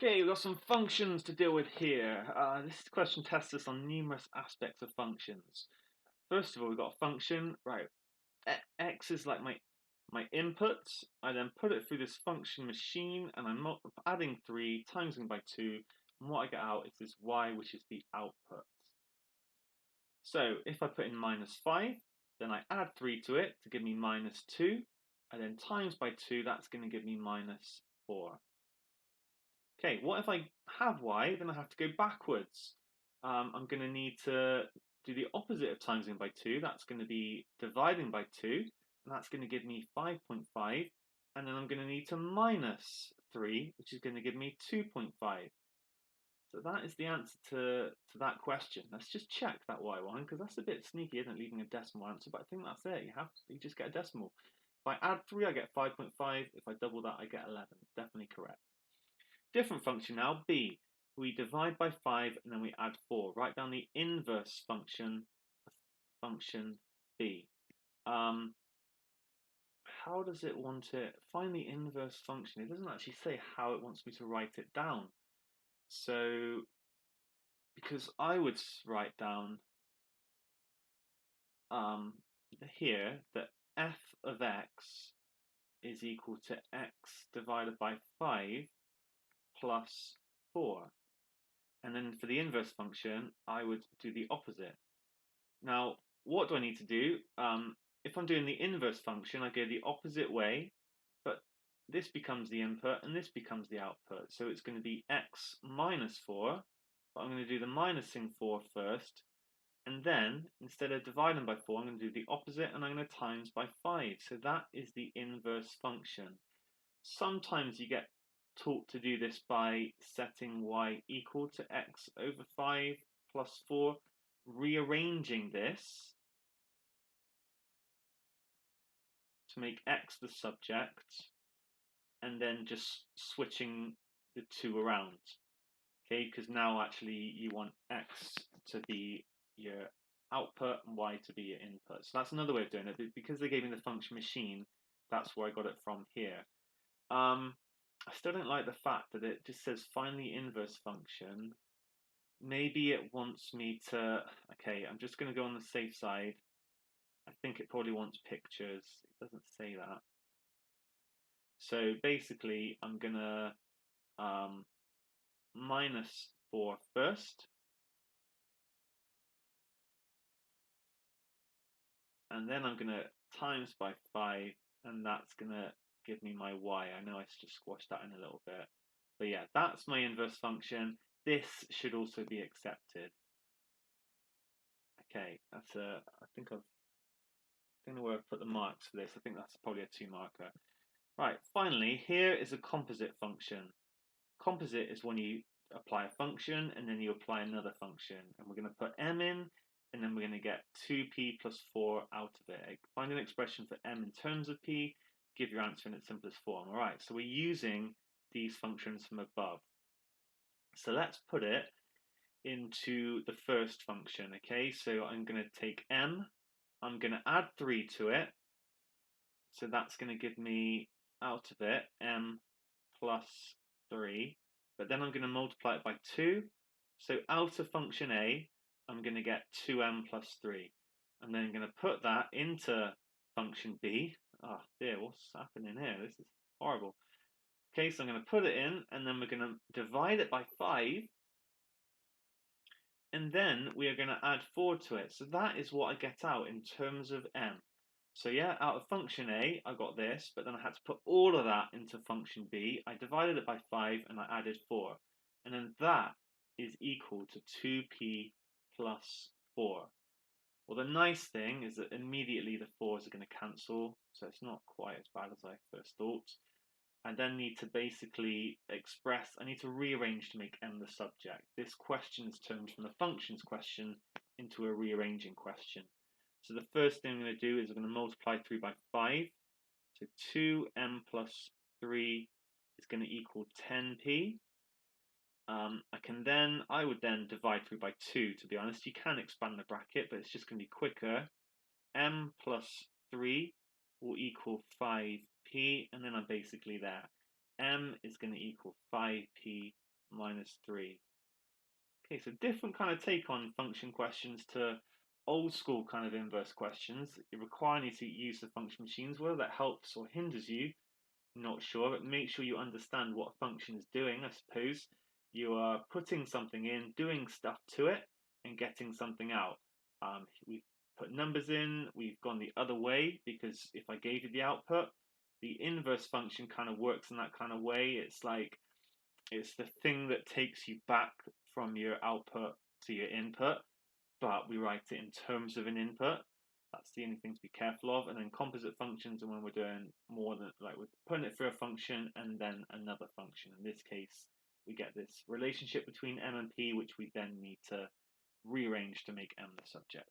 Okay, we've got some functions to deal with here. This question tests us on numerous aspects of functions. First of all, we've got a function, right? X is like my input. I then put it through this function machine, and I'm adding 3, timesing by 2, and what I get out is this y, which is the output. So if I put in -5, then I add 3 to it to give me -2, and then times by 2, that's going to give me -4. Okay, what if I have y, then I have to go backwards. I'm going to need to do the opposite of timesing by 2. That's going to be dividing by 2, and that's going to give me 5.5. And then I'm going to need to minus 3, which is going to give me 2.5. So that is the answer to that question. Let's just check that y one, because that's a bit sneaky, isn't it, leaving a decimal answer, but I think that's it. You just get a decimal. If I add 3, I get 5.5. If I double that, I get 11. It's definitely correct. Different function now, b. We divide by 5 and then we add 4. Write down the inverse function of function b. How does it want it? Find the inverse function. It doesn't actually say how it wants me to write it down. So, because I would write down here that f of x is equal to x divided by 5 plus 4. And then for the inverse function, I would do the opposite. Now, what do I need to do? If I'm doing the inverse function, I go the opposite way, but this becomes the input and this becomes the output. So it's going to be x minus 4, but I'm going to do the minusing 4 first, and then instead of dividing by 4, I'm going to do the opposite and I'm going to times by 5. So that is the inverse function. Sometimes you get taught to do this by setting y equal to x over 5 plus 4, rearranging this to make x the subject, and then just switching the two around. Okay, because now actually you want x to be your output and y to be your input. So that's another way of doing it. Because they gave me the function machine, that's where I got it from here. I still don't like the fact that it just says find the inverse function. Maybe it wants me to, okay, I'm just going to go on the safe side. I think it probably wants pictures. It doesn't say that. So basically, I'm going to minus 4 first. And then I'm going to times by 5, and that's going to give me my y. I know I just squashed that in a little bit. But yeah, that's my inverse function. This should also be accepted. Okay, that's I don't know where I've put the marks for this. I think that's probably a 2 marker. Right, finally, here is a composite function. Composite is when you apply a function and then you apply another function. And we're going to put m in, and then we're going to get 2p plus 4 out of it. Find an expression for m in terms of p, give your answer in its simplest form. All right, so we're using these functions from above. So let's put it into the first function, okay? So I'm going to take m, I'm going to add 3 to it, so that's going to give me out of it m plus 3, but then I'm going to multiply it by 2, so out of function a, I'm going to get 2m plus 3, and then I'm going to put that into function b. Oh dear, what's happening here? This is horrible. Okay, so I'm going to put it in, and then we're going to divide it by 5, and then we are going to add 4 to it. So that is what I get out in terms of m. So yeah, out of function a, I got this, but then I had to put all of that into function b. I divided it by 5 and I added 4. And then that is equal to 2p plus 4. Well, the nice thing is that immediately the 4s are going to cancel, so it's not quite as bad as I first thought. I then need to basically I need to rearrange to make m the subject. This question is turned from the functions question into a rearranging question. So the first thing I'm going to do is I'm going to multiply 3 by 5. So 2m plus 3 is going to equal 10p. I would then divide 3 by 2, to be honest. You can expand the bracket, but it's just going to be quicker. M plus 3 will equal 5p, and then I'm basically there. M is going to equal 5p minus 3. Okay, so different kind of take on function questions to old school kind of inverse questions. It requires you to use the function machines. Whether that helps or hinders you, not sure, but make sure you understand what a function is doing. I suppose you are putting something in, doing stuff to it, and getting something out. We've put numbers in, we've gone the other way, because if I gave you the output, the inverse function kind of works in that kind of way. It's like it's the thing that takes you back from your output to your input, but we write it in terms of an input. That's the only thing to be careful of. And then composite functions are when we're doing more than, like, we're putting it through a function and then another function. In this case, we get this relationship between M and P, which we then need to rearrange to make M the subject.